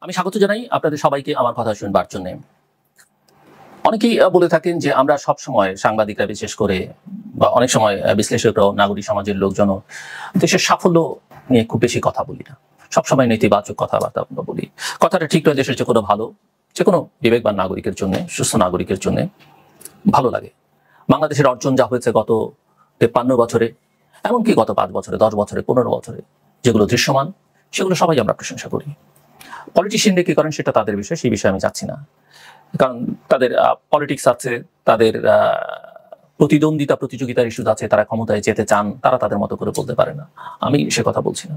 আমি স্বাগত জানাই আপনাদের সবাইকে আমার কথা শুনবার জন্য। অনেকেই বলে থাকেন যে আমরা সব সময় সাংবাদিকরা বিশেষ করে বা অনেক সময় বিশ্লেষকরাও নাগরিক সমাজের লোকজনও দেশের সাফল্য নিয়ে খুব বেশি কথা বলি না, সবসময় নেতিবাচক কথাবার্তা বলি। কথাটা ঠিক নয়, দেশের যে কোনো ভালো, যে কোনো বিবেকবান নাগরিকের জন্য, সুস্থ নাগরিকের জন্য ভালো লাগে। বাংলাদেশের অর্জন যা হয়েছে গত 53 বছরে, এমনকি গত 5 বছরে, 10 বছরে, 15 বছরে যেগুলো দৃশ্যমান, সেগুলো সবাই আমরা প্রশংসা করি। পলিটিশিয়ানরা কি করেন সেটা তাদের বিষয়, সেই বিষয়ে আমি যাচ্ছি না, কারণ তাদের পলিটিক্স আছে, তাদের প্রতিদ্বন্দ্বিতা প্রতিযোগিতার ইস্যু আছে, তারা ক্ষমতায় যেতে চান, তারা তাদের মতো করে বলতে পারে না, আমি সে কথা বলছি না।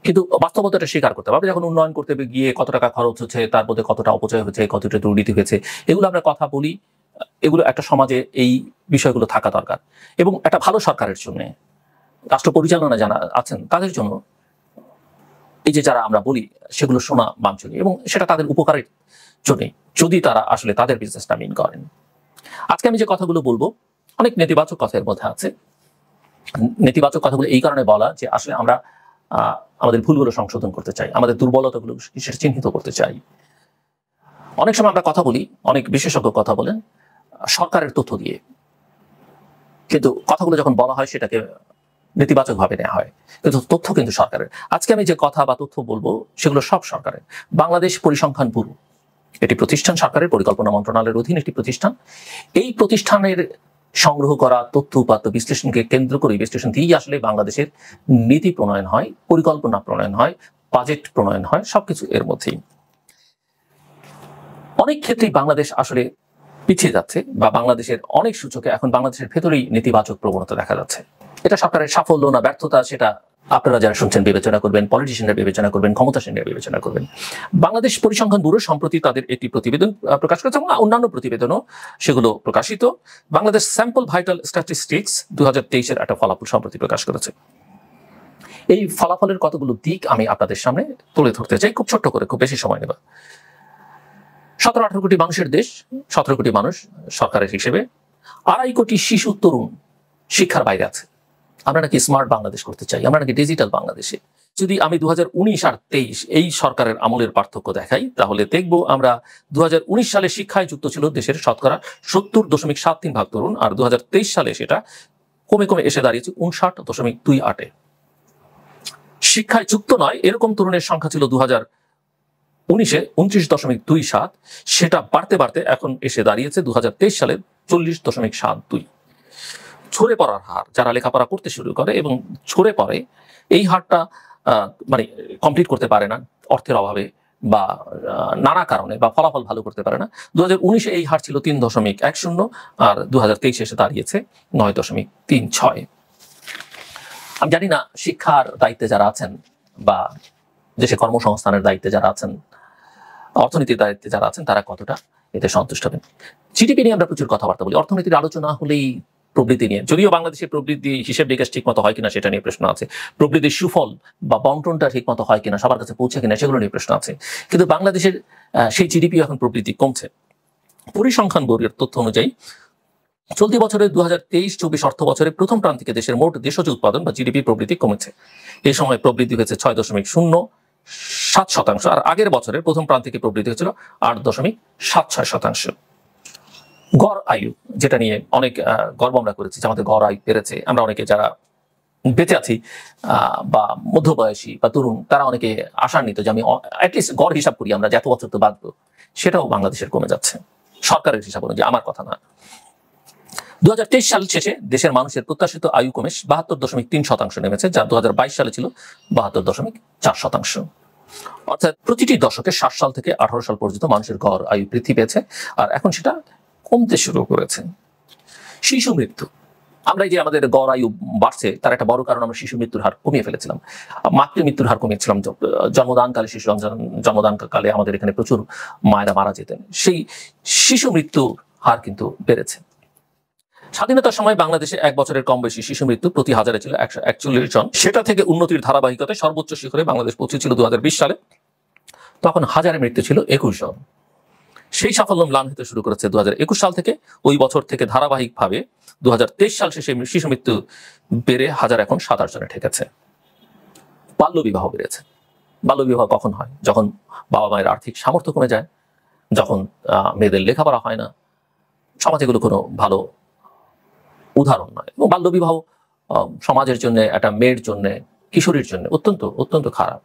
কিন্তু বাস্তবতাটা স্বীকার করতে হবে, যখন উন্নয়ন করতে গিয়ে কত টাকা খরচ হচ্ছে, তার মধ্যে কতটা অপচয় হয়েছে, কতটা দুর্নীতি হয়েছে, এগুলো আমরা কথা বলি। এগুলো একটা সমাজে এই বিষয়গুলো থাকা দরকার, এবং একটা ভালো সরকারের জন্য, রাষ্ট্র পরিচালনা যারা আছেন তাদের জন্য এই যে যারা আমরা বলি সেগুলো শোনা বাঞ্ছনীয়, এবং সেটা তাদের উপকারের জন্য, যদি তারা আসলে তাদের বিজনেসটা মিন করেন। আজকে আমি যে কথাগুলো বলবো অনেক নেতিবাচক কথা এর মধ্যে আছে। নেতিবাচক কথাগুলো এই কারণে বলা যে আসলে আমরা আমাদের ভুলগুলো সংশোধন করতে চাই, আমাদের দুর্বলতাগুলো সেটা চিহ্নিত করতে চাই। অনেক সময় আমরা কথা বলি, অনেক বিশেষজ্ঞ কথা বলেন সরকারের তথ্য দিয়ে, কিন্তু কথাগুলো যখন বলা হয় সেটাকে নেতিবাচক ভাবে নেওয়া হয়, কিন্তু তথ্য কিন্তু সরকারের। আজকে আমি যে কথা বা তথ্য বলবো সেগুলো সব সরকারের। বাংলাদেশ পরিসংখ্যান ব্যুরো এটি প্রতিষ্ঠান, সরকারের পরিকল্পনা মন্ত্রণালয়ের অধীন একটি প্রতিষ্ঠান। এই প্রতিষ্ঠানের সংগ্রহ করা তথ্য উপাত্ত বিশ্লেষণকে কেন্দ্র করে, বিশ্লেষণ দিয়েই আসলে বাংলাদেশের নীতি প্রণয়ন হয়, পরিকল্পনা প্রণয়ন হয়, বাজেট প্রণয়ন হয়, সবকিছু এর মধ্যেই। অনেক ক্ষেত্রেই বাংলাদেশ আসলে পিছিয়ে যাচ্ছে, বা বাংলাদেশের অনেক সূচকে এখন বাংলাদেশের ভেতরেই নেতিবাচক প্রবণতা দেখা যাচ্ছে। এটা সরকারের সাফল্য না ব্যর্থতা, সেটা আপনারা যারা শুনছেন বিবেচনা করবেন, পলিটিশিয়ানরা বিবেচনা করবেন, ক্ষমতাসীনরা বিবেচনা করবেন। বাংলাদেশ পরিসংখ্যান ব্যুরো সম্প্রতি তাদের একটি প্রতিবেদন প্রকাশ করেছে, এবং অন্যান্য প্রতিবেদনও সেগুলো প্রকাশিত। বাংলাদেশ স্যাম্পল ভাইটাল স্ট্যাটিস্টিক্স 2023-এর একটা ফলাফল সম্প্রতি প্রকাশ করেছে। এই ফলাফলের কতগুলো দিক আমি আপনাদের সামনে তুলে ধরতে চাই, খুব ছোট্ট করে, খুব বেশি সময় নেব। 17-18 কোটি মানুষের দেশ, 17 কোটি মানুষ সরকারের হিসেবে, 2.5 কোটি শিশু তরুণ শিক্ষার বাইরে আছে। আমরা নাকি স্মার্ট বাংলাদেশ করতে চাই, আমরা নাকি ডিজিটাল বাংলাদেশে। যদি আমি 2019 আর 23 এই সরকারের আমলের পার্থক্য দেখাই, তাহলে দেখবো আমরা 2019 সালে শিক্ষায় যুক্ত ছিল দেশের শতকরা 70.73% তরুণ, আর 2023 সালে সেটা কমে কমে এসে দাঁড়িয়েছে 59.28-এ। শিক্ষায় যুক্ত নয় এরকম তরুণের সংখ্যা ছিল 2019-এ 29.27, সেটা বাড়তে বাড়তে এখন এসে দাঁড়িয়েছে 2023 সালে 40.72। ঝরে পড়ার হার, যারা লেখাপড়া করতে শুরু করে এবং ঝরে পড়ে, এই হারটা মানে কমপ্লিট করতে পারে না অর্থের অভাবে বা নানা কারণে, বা ফলাফল ভালো করতে পারে না। 2019-এ এই হার ছিল 3.10, আর 2023-এ এসে দাঁড়িয়েছে 9.36। আমি জানি না শিক্ষার দায়িত্বে যারা আছেন, বা দেশে কর্মসংস্থানের দায়িত্বে যারা আছেন, অর্থনীতির দায়িত্বে যারা আছেন, তারা কতটা এতে সন্তুষ্ট হবেন। জিডিপি নিয়ে আমরা প্রচুর কথাবার্তা বলি, অর্থনীতির আলোচনা হলেই প্রবৃদ্ধি নিয়ে, যদিও বাংলাদেশের প্রবৃদ্ধি হিসেব নিকেশ ঠিক মতো হয় কিনা সেটা নিয়ে প্রশ্ন আছে, প্রবৃদ্ধির সুফল বা বন্টনটা ঠিক মতো হয় কিনা, সবার কাছে পৌঁছে কিনা, সেগুলো নিয়ে প্রশ্ন আছে। কিন্তু বাংলাদেশের সেই জিডিপি এখন প্রবৃদ্ধি কমছে। পরিসংখ্যান ব্যুরোর তথ্য অনুযায়ী চলতি বছরের 2023-24 অর্থ বছরে প্রথম প্রান্তিকে দেশের মোট দেশজ উৎপাদন বা জিডিপি প্রবৃদ্ধি কমেছে। এই সময় প্রবৃদ্ধি হয়েছে 6.07%, আর আগের বছরের প্রথম প্রান্তিকে প্রবৃদ্ধি হয়েছিল 8.76%। গড় আয়ু, যেটা নিয়ে অনেক গর্ব আমরা করেছি যে আমাদের গড় আয়ু বেড়েছে, আমরা অনেকে যারা বেঁচে আছি বা মধ্যবয়সী বা তরুণ, তারা অনেকে আশান্বিত যে আমি অ্যাটলিস্ট গড় হিসাব করি আমরা যে এত বছর তো বাঁচবো, সেটাও বাংলাদেশের কমে যাচ্ছে সরকারের হিসাব অনুযায়ী, আমার কথা না। 2023 সাল শেষে দেশের মানুষের প্রত্যাশিত আয়ু কমে 72.3% নেমেছে, যা 2022 সালে ছিল 72.4%। অর্থাৎ প্রতিটি দশকে 60 সাল থেকে 18 সাল পর্যন্ত মানুষের গড় আয়ু বৃদ্ধি পেয়েছে, আর এখন সেটা কমতে শুরু করেছে। শিশু মৃত্যু, আমরা এই যে আমাদের গড় আয়ু বাড়ছে তার একটা বড় কারণ আমরা শিশু মৃত্যুর হার কমিয়ে ফেলেছিলাম, মাতৃ মৃত্যুর হার কমিয়েছিলাম। জন্মদানকালে জন্মদানকালে আমাদের এখানে প্রচুর মায়েরা মারা যেতেন, সেই শিশু মৃত্যুর হার কিন্তু বেড়েছে। স্বাধীনতার সময় বাংলাদেশে 1 বছরের কম বেশি শিশু মৃত্যু প্রতি হাজারে ছিল 141 জন। সেটা থেকে উন্নতির ধারাবাহিকতায় সর্বোচ্চ শিখরে বাংলাদেশ পৌঁছেছিল 2020 সালে, তখন হাজারে মৃত্যু ছিল 21 জন। সেই সাফল্য ম্লান হতে শুরু করেছে 2021 সাল থেকে। ওই বছর থেকে ধারাবাহিকভাবে 2023 সাল শেষে শিশু মৃত্যু বেড়ে হাজার এখন 27 জনে ঠেকেছে। বাল্য বিবাহ বেড়েছে, বাল্যবিবাহ কখন হয়? যখন বাবা মায়ের আর্থিক সামর্থ্য কমে যায়, যখন মেয়েদের লেখাপড়া হয় না। সমাজে এগুলো কোনো ভালো উদাহরণ নয়। এবং বাল্যবিবাহ সমাজের জন্য, একটা মেয়ের জন্য, কিশোরীর জন্য অত্যন্ত অত্যন্ত খারাপ,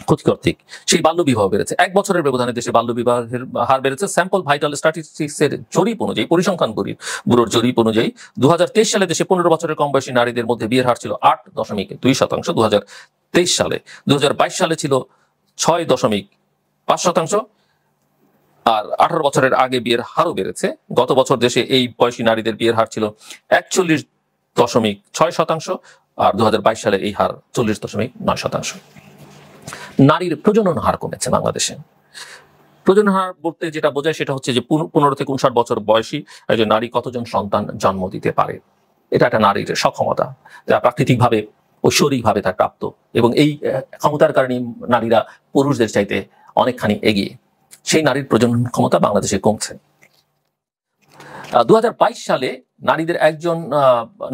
ক্ষতিকর দিক। সেই বাল্যবিবাহ বেড়েছে। 1 বছরের ব্যবধানে দেশে বাল্যবিবাহের হার বেড়েছে। স্যাম্পল ভাইটাল স্ট্যাটিস্টিক্স এর জরিপ অনুযায়ী, পরিসংখ্যান ব্যুরোর জরিপ অনুযায়ী 2023 সালে দেশে 15 বছরের কম বয়সী নারীদের মধ্যে বিয়ের হার ছিল 8.2%। 2023 সালে, 2022 সালে ছিল 6.5%। আর 18 বছরের আগে বিয়ের হারও বেড়েছে। গত বছর দেশে এই বয়সী নারীদের বিয়ের হার ছিল 41.6%। আর 2022 সালে এই হার 40.9%। নারীর প্রজনন হার কমেছে বাংলাদেশে। প্রজনন হার বলতে যেটা বোঝায় সেটা হচ্ছে যে 15 থেকে 59 বছর বয়সী একজন নারী কতজন সন্তান জন্ম দিতে পারে। এটা একটা নারীর সক্ষমতা, যা প্রাকৃতিকভাবে ঐশ্বরিকভাবে তার প্রাপ্ত, এবং এই ক্ষমতার কারণে নারীরা পুরুষদের চাইতে অনেকখানি এগিয়ে। সেই নারীর প্রজনন ক্ষমতা বাংলাদেশে কমছে। 2022 সালে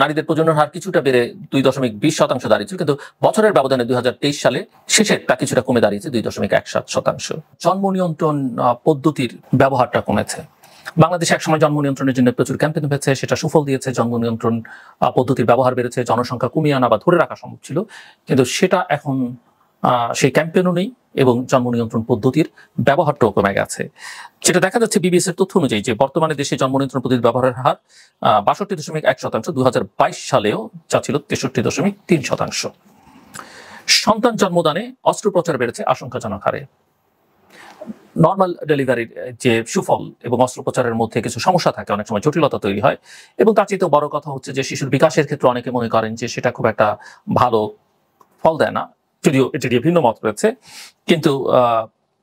নারীদের প্রজনন হার কিছুটা বেড়ে 2.20% দাঁড়িয়েছিল, কিন্তু বছরের ব্যবধানে 2023 সালে শেষের তা কিছুটা কমে দাঁড়িয়েছে 2.17%। জন্ম নিয়ন্ত্রণ পদ্ধতির ব্যবহারটা কমেছে। বাংলাদেশে একসময় জন্ম নিয়ন্ত্রণের জন্য প্রচুর ক্যাম্পেইন হয়েছে, সেটা সুফল দিয়েছে। জন্ম নিয়ন্ত্রণ পদ্ধতির ব্যবহার বেড়েছে, জনসংখ্যা কমিয়ে আনা বা ধরে রাখা সম্ভব ছিল, কিন্তু সেটা এখন সেই ক্যাম্পেইনও নেই এবং জন্ম নিয়ন্ত্রণ পদ্ধতির ব্যবহারটাও কমে গেছে। যেটা দেখা যাচ্ছে বিবিএস এর তথ্য অনুযায়ী, যে বর্তমানে দেশে জন্ম নিয়ন্ত্রণ পদ্ধতির ব্যবহারের হার 62.1%। 2022 সালেও যা ছিল 63.3%। সন্তান জন্মদানে অস্ত্রোপচার বেড়েছে আশঙ্কাজনক হারে। নর্মাল ডেলিভারির যে সুফল এবং অস্ত্রোপচারের মধ্যে কিছু সমস্যা থাকে, অনেক সময় জটিলতা তৈরি হয়, এবং তার চেয়ে বড় কথা হচ্ছে যে শিশুর বিকাশের ক্ষেত্রে অনেকে মনে করেন যে সেটা খুব একটা ভালো ফল দেয় না, যদিও এটি নিয়ে ভিন্ন মত রয়েছে। কিন্তু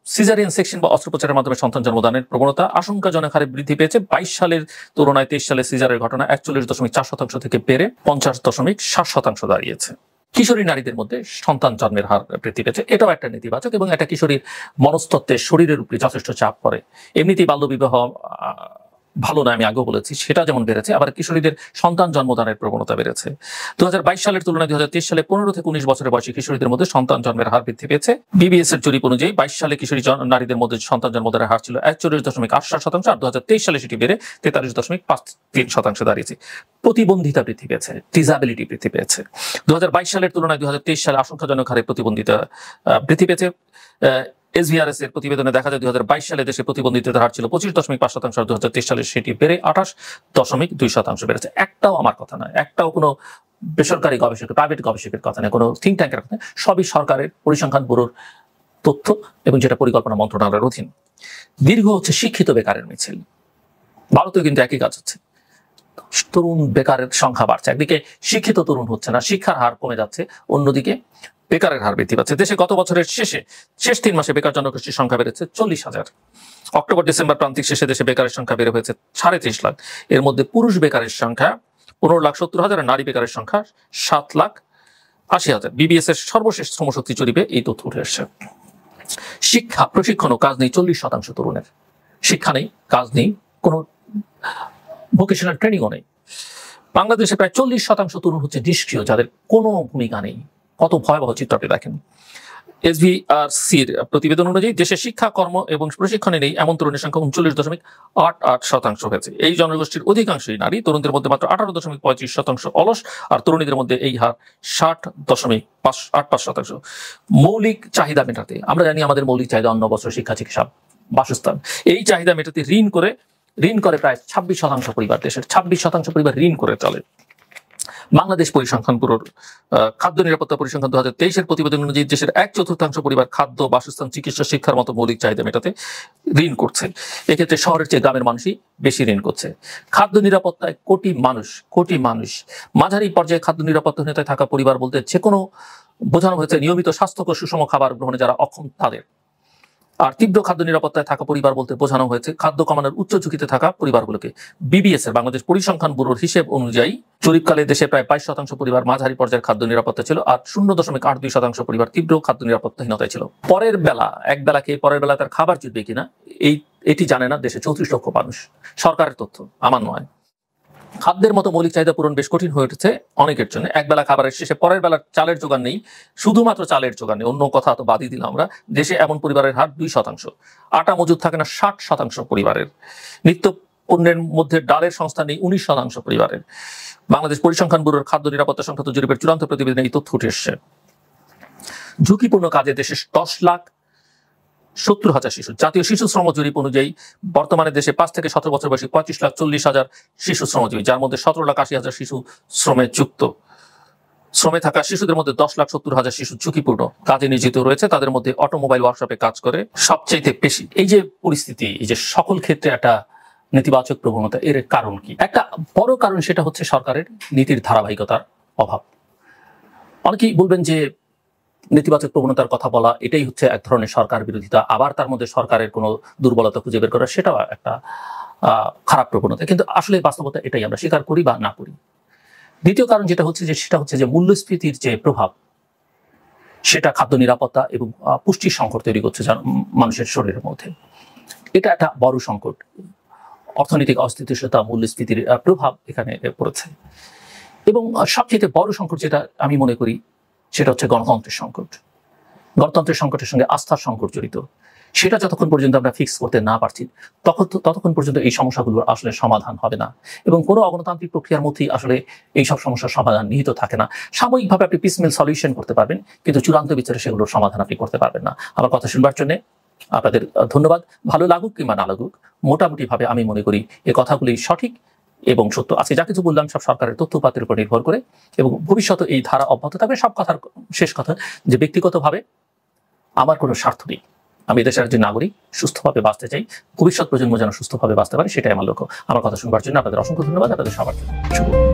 সিজারিয়ান সেকশন বা অস্ত্রোপচারের মাধ্যমে সন্তান জন্মদানের প্রবণতা আশঙ্কাজনক হারে বৃদ্ধি পেয়েছে। 22 সালের তুলনায় 23 সালে সিজারের ঘটনা 41.4% থেকে বেড়ে 50.7% দাঁড়িয়েছে। কিশোরী নারীদের মধ্যে সন্তান জন্মের হার বৃদ্ধি পেয়েছে, এটাও একটা নেতিবাচক, এবং একটা কিশোরীর মনস্তত্ত্বে শরীরের উপরে যথেষ্ট চাপ পড়ে। এমনিতেই বাল্যবিবাহ ভালো না, আমি আগেও বলেছি, সেটা যেমন বেড়েছে, আবার কিশোরীদের সন্তান জন্মদানের প্রবণতা বেড়েছে। 2022 সালের তুলনায় 2023 সালে 15 থেকে 19 বছরের বয়সী কিশোরীদের মধ্যে সন্তান জন্মের হার বৃদ্ধি পেয়েছে। বিবিএস এর জরিপ অনুযায়ী 22 সালে কিশোরী নারীদের মধ্যে সন্তান জন্মদানের হার ছিল 41.8%, আর 2023 সালে সেটি বেড়ে 43.53% দাঁড়িয়েছে। প্রতিবন্ধিতা বৃদ্ধি পেয়েছে, ডিসাবিলিটি বৃদ্ধি পেয়েছে। 2022 সালের তুলনায় 2023 সালে আশঙ্কাজনক হারে প্রতিবন্ধিতা বৃদ্ধি পেয়েছে। SVRS এর প্রতিবেদনে দেখা যায় 2022 সালে দেশে প্রতিবন্ধিতার হার ছিল 25.5%, আর 2023 সালে সেটি বেড়ে 28.2% বেড়েছে। একটাও আমার কথা নয়, একটাও কোনো বেসরকারি গবেষক, প্রাইভেট গবেষকের কথা নয়, কোনো থিঙ্ক ট্যাঙ্কের কথা নয়, সবই সরকারের পরিসংখ্যান ব্যুরোর তথ্য, এবং যেটা পরিকল্পনা মন্ত্রণালয়ের অধীন। দীর্ঘ হচ্ছে শিক্ষিত বেকারের মিছিল। ভারতেও কিন্তু একই কাজ হচ্ছে, তরুণ বেকারের সংখ্যা বাড়ছে। একদিকে শিক্ষিত তরুণ হচ্ছে না, শিক্ষার হার কমে যাচ্ছে, অন্যদিকে বেকারের হার বৃদ্ধি পাচ্ছে। দেশে গত বছরের শেষ 3 মাসে বেকার জনগোষ্ঠীর সংখ্যা বেড়েছে 40,000। অক্টোবর ডিসেম্বর প্রান্তিক শেষে দেশে বেকারের সংখ্যা বেড়ে হয়েছে 33 লাখ। এর মধ্যে পুরুষ বেকারের সংখ্যা 15,70,000 আর নারী বেকারের সংখ্যা 7,80,000। বিবিএস এর সর্বশেষ শ্রমশক্তি জরিপে এই তথ্য উঠে এসেছে। শিক্ষা, প্রশিক্ষণ ও কাজ নেই 40% তরুণের। শিক্ষা নেই, কাজ নেই, কোনো ভোকেশনাল ট্রেনিংও নেই। বাংলাদেশে প্রায় 40% তরুণ হচ্ছে নিষ্ক্রিয়, যাদের কোনো ভূমিকা নেই। কত ভয়াবহ চিত্রটি দেখেন। SVRCর প্রতিবেদন অনুযায়ী দেশে শিক্ষা, কর্ম এবং প্রশিক্ষণে নেই এমন তরুণের সংখ্যা 39.88% হয়েছে। এই জনগোষ্ঠীর অধিকাংশই নারী। তরুণদের মধ্যে মাত্র 18.35% অলস, আর তরুণীদের মধ্যে এই হার 60.85%। মৌলিক চাহিদা মেটাতে, আমরা জানি আমাদের মৌলিক চাহিদা অন্ন, বস্ত্র, শিক্ষা, চিকিৎসা, বাসস্থান। এই চাহিদা মেটাতে ঋণ করে প্রায় 26% পরিবার, দেশের 26% পরিবার ঋণ করে চলে। বাংলাদেশ পরিসংখ্যান ব্যুরোর খাদ্য নিরাপত্তা পরিসংখ্যান 2023 প্রতিবেদন অনুযায়ী দেশের 1/4 পরিবার খাদ্য, বাসস্থান, চিকিৎসা, শিক্ষার মতো মৌলিক চাহিদা মেটাতে ঋণ করছে। এক্ষেত্রে শহরের চেয়ে গ্রামের মানুষই বেশি ঋণ করছে। খাদ্য নিরাপত্তায় কোটি মানুষ। মাঝারি পর্যায়ে খাদ্য নিরাপত্তাহীনতায় থাকা পরিবার বলতে যে কোনো বোঝানো হয়েছে নিয়মিত স্বাস্থ্যকর সুষম খাবার গ্রহণে যারা অক্ষম তাদের। আর তীব্র খাদ্য নিরাপত্তায় থাকা পরিবার বলতে বোঝানো হয়েছে খাদ্য কমানোর উচ্চ ঝুঁকিতে থাকা পরিবারগুলোকে। বিবিএস এর বাংলাদেশ পরিসংখ্যান ব্যুরোর হিসেব অনুযায়ী জরিপকালে দেশে প্রায় 22% পরিবার মাঝারি পর্যায়ের খাদ্য নিরাপত্তা ছিল, আর 0.82% পরিবার তীব্র খাদ্য নিরাপত্তাহীনতায় ছিল। একবেলা খেয়ে পরের বেলা তার খাবার জুটবে কিনা এটি জানে না দেশে 34 লক্ষ মানুষ। সরকারের তথ্য, আমার নয়। খাদ্যের মতো মৌলিক চাহিদা পূরণ বেশ কঠিন হয়ে উঠেছে অনেকের জন্য। একবেলা খাবারের শেষে পরের বেলা চালের জোগান নেই, শুধুমাত্র চালের জোগান নেই, অন্য কথা তো বাদই দিলাম আমরা। দেশে এমন পরিবারের হার 2%, আটা মজুদ থাকে না 60% পরিবারের, নিত্য পণ্যের মধ্যে ডালের সংস্থান নেই 19% পরিবারের। বাংলাদেশ পরিসংখ্যান ব্যুরোর খাদ্য নিরাপত্তা সংক্রান্ত জরিপের চূড়ান্ত প্রতিবেদনে এই তথ্য উঠে এসছে। ঝুঁকিপূর্ণ কাজে দেশে 10,70,000 শিশু। জাতীয় শিশু শ্রম জরিপ অনুযায়ী বর্তমানে দেশে 5 থেকে 17 বছর বয়সী 25,40,000 শিশু শ্রমজীবী, যার মধ্যে 17,80,000 শিশু শ্রমে যুক্ত। শ্রমে থাকা শিশুদের মধ্যে 10,70,000 শিশু ঝুঁকিপূর্ণ কাজে নিয়োজিত রয়েছে, তাদের মধ্যে অটোমোবাইল ওয়ার্কশপে কাজ করে সবচেয়ে বেশি। এই যে পরিস্থিতি, এই যে সকল ক্ষেত্রে একটা নেতিবাচক প্রবণতা, এর কারণ কি? একটা বড় কারণ সেটা হচ্ছে সরকারের নীতির ধারাবাহিকতার অভাব। অনেকেই বলবেন যে নেতিবাচক প্রবণতার কথা বলা এটাই হচ্ছে এক ধরনের সরকার বিরোধিতা, আবার তার মধ্যে সরকারের কোনো দুর্বলতা খুঁজে বের করা সেটাও একটা খারাপ প্রবণতা। কিন্তু আসলে বাস্তবতা এটাই, আমরা স্বীকার করি বা না করি। দ্বিতীয় কারণ যেটা হচ্ছে যে মূল্যস্ফীতির যে প্রভাব, সেটা খাদ্য নিরাপত্তা এবং পুষ্টির সংকট তৈরি করছে মানুষের শরীরের মধ্যে। এটা একটা বড় সংকট। অর্থনৈতিক অস্থিতিশীলতা, মূল্যস্ফীতির প্রভাব এখানে পড়েছে। এবং সবচেয়ে বড় সংকট যেটা আমি মনে করি সেটা হচ্ছে গণতন্ত্রের সংকট। গণতন্ত্রের সংকটের সঙ্গে আস্থার সংকট জড়িত। সেটা যতক্ষণ পর্যন্ত আমরা ফিক্স করতে না পারছি ততক্ষণ পর্যন্ত এই সমস্যাগুলোর আসলে সমাধান হবে না। এবং কোনো অগণতান্ত্রিক প্রক্রিয়ার মধ্যেই আসলে এই সব সমস্যার সমাধান নিহিত থাকে না। সাময়িকভাবে আপনি পিসমেল সলিউশন করতে পারবেন, কিন্তু চূড়ান্ত বিচারে সেগুলোর সমাধান আপনি করতে পারবেন না। আমার কথা শুনবার জন্য আপনাদের ধন্যবাদ। ভালো লাগুক কিংবা না লাগুক, মোটামুটি ভাবে আমি মনে করি এই কথাগুলি সঠিক এবং সত্য। আজকে যা কিছু বললাম সব সরকারের তথ্যপাতের উপর নির্ভর করে, এবং ভবিষ্যতে এই ধারা অব্যাহত থাকবে। সব কথার শেষ কথা যে ব্যক্তিগতভাবে আমার কোনো স্বার্থ নেই। আমি দেশের একজন নাগরিক, সুস্থভাবে বাঁচতে চাই, ভবিষ্যৎ প্রজন্ম যেন সুস্থভাবে বাঁচতে পারে, সেটাই আমার লক্ষ্য। আমার কথা শুনবার জন্য আপনাদের অসংখ্য ধন্যবাদ। আপনাদের সবার জন্য শুভ।